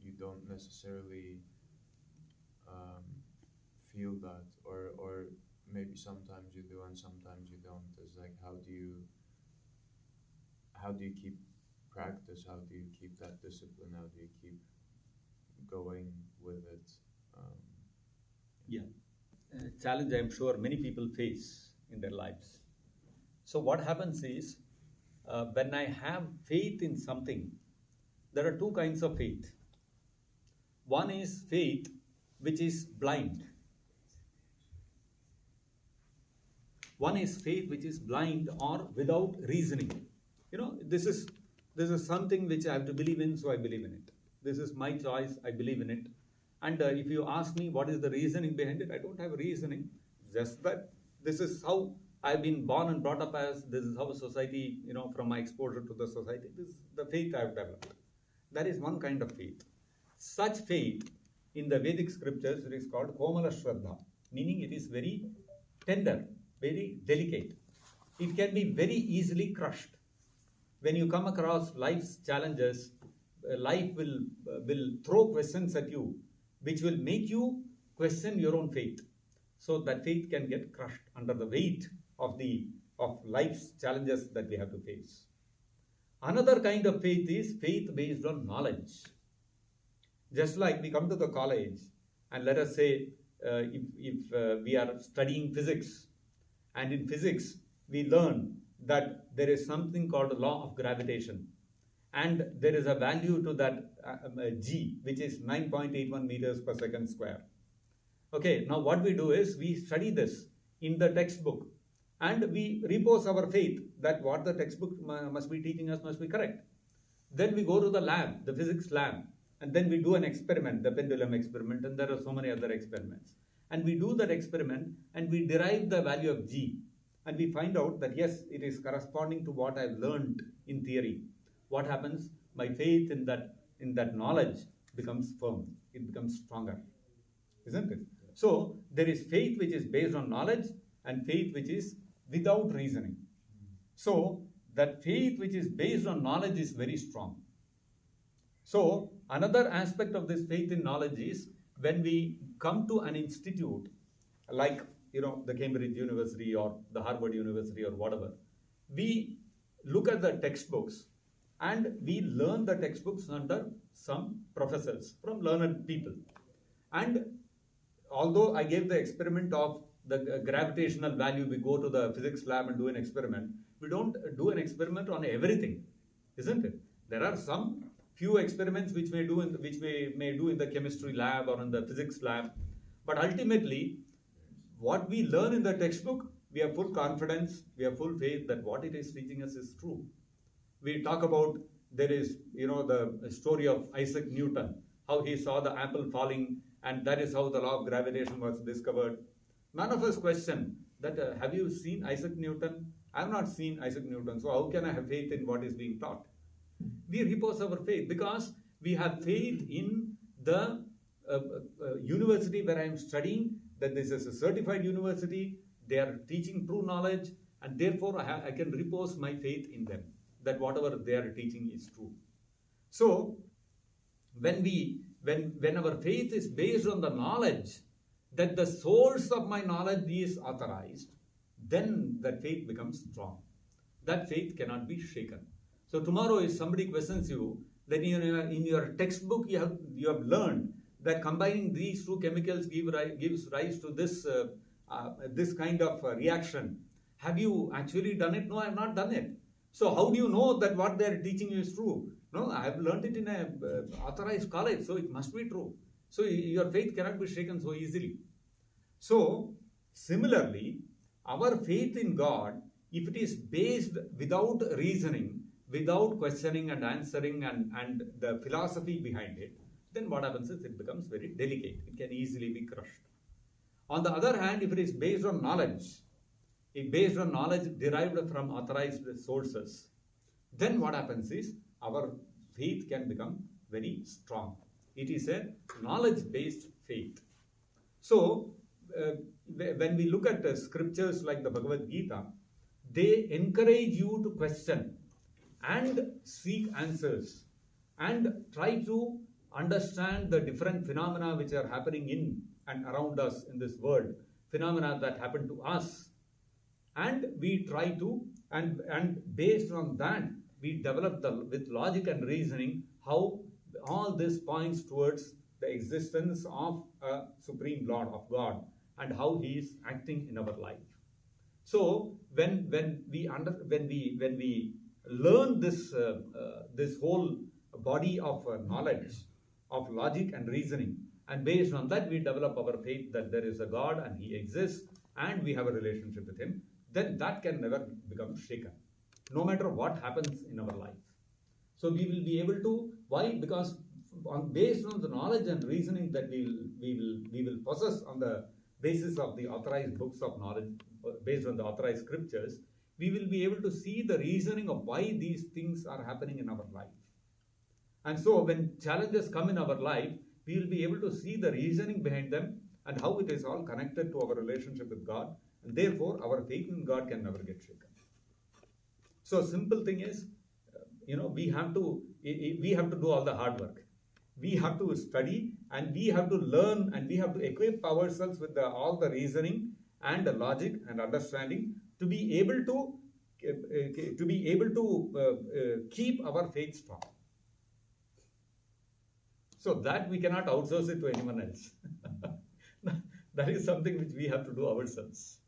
you don't necessarily feel that, or maybe sometimes you do and sometimes you don't. It's like how do you keep practice? How do you keep that discipline? How do you keep going with it? Um, Yeah. Challenge I'm sure many people face in their lives. So what happens is, when I have faith in something, there are two kinds of faith. One is faith which is blind. One is faith which is blind or without reasoning. This is something which I have to believe in, so I believe in it. This is my choice, I believe in it. And if you ask me what is the reasoning behind it, I don't have reasoning. Just that this is how I've been born and brought up as. This is how society, from my exposure to the society, this is the faith I've developed. That is one kind of faith. Such faith in the Vedic scriptures, it is called Komala Shraddha, meaning it is very tender, very delicate. It can be very easily crushed. When you come across life's challenges, life will throw questions at you, which will make you question your own faith. So that faith can get crushed under the weight of life's challenges that we have to face. Another kind of faith is faith based on knowledge. Just like we come to the college, and let us say if we are studying physics, and in physics we learn that there is something called the law of gravitation, and there is a value to that g, which is 9.81 meters per second square. Okay, now what we do is we study this in the textbook, and we repose our faith that what the textbook must be teaching us must be correct. Then we go to the lab, the physics lab, and then we do an experiment, the pendulum experiment, and there are so many other experiments. And we do that experiment and we derive the value of g, and we find out that yes, it is corresponding to what I've learned in theory. What happens? My faith in that knowledge becomes firm. It becomes stronger, isn't it? So there is faith which is based on knowledge and faith which is without reasoning. So that faith which is based on knowledge is very strong. So another aspect of this faith in knowledge is when we come to an institute like the Cambridge University or the Harvard University or whatever, we look at the textbooks and we learn the textbooks under some professors from learned people. And although I gave the experiment of the gravitational value, we go to the physics lab and do an experiment. We don't do an experiment on everything, isn't it? There are some few experiments which we may do in the chemistry lab or in the physics lab, but ultimately what we learn in the textbook, we have full confidence, we have full faith that what it is teaching us is true. We talk about, there is the story of Isaac Newton, how he saw the apple falling, and that is how the law of gravitation was discovered. None of us question that, have you seen Isaac Newton? I have not seen Isaac Newton, so how can I have faith in what is being taught? We repose our faith because we have faith in the university where I am studying, that this is a certified university, they are teaching true knowledge, and therefore I can repose my faith in them, that whatever they are teaching is true. So when our faith is based on the knowledge that the source of my knowledge is authorized, then that faith becomes strong. That faith cannot be shaken. So tomorrow if somebody questions you, that in your textbook you have learned that combining these two chemicals gives rise to this kind of reaction. Have you actually done it? No, I have not done it. So how do you know that what they are teaching you is true? No, I have learned it in an authorized college, so it must be true. So your faith cannot be shaken so easily. So similarly, our faith in God, if it is based without reasoning, without questioning and answering and the philosophy behind it, then what happens is it becomes very delicate. It can easily be crushed. On the other hand, if it is based on knowledge, derived from authorized sources, then what happens is our faith can become very strong. It is a knowledge-based faith. So, when we look at scriptures like the Bhagavad Gita, they encourage you to question and seek answers and try to understand the different phenomena which are happening in and around us in this world, phenomena that happen to us, and we try to, and based on that, we develop with logic and reasoning how all this points towards the existence of a Supreme Lord, of God, and how He is acting in our life. So when we learn this whole body of knowledge, of logic and reasoning, and based on that we develop our faith that there is a God and He exists and we have a relationship with Him, then that can never become shaken, no matter what happens in our life. So we will be able to, why? Because based on the knowledge and reasoning that we will possess on the basis of the authorized books of knowledge, based on the authorized scriptures, we will be able to see the reasoning of why these things are happening in our life. And so when challenges come in our life, we will be able to see the reasoning behind them and how it is all connected to our relationship with God, and therefore our faith in God can never get shaken. So simple thing is, we have to do all the hard work. We have to study and we have to learn and we have to equip ourselves with all the reasoning and the logic and understanding to be able to keep our faith strong. So that we cannot outsource it to anyone else. That is something which we have to do ourselves.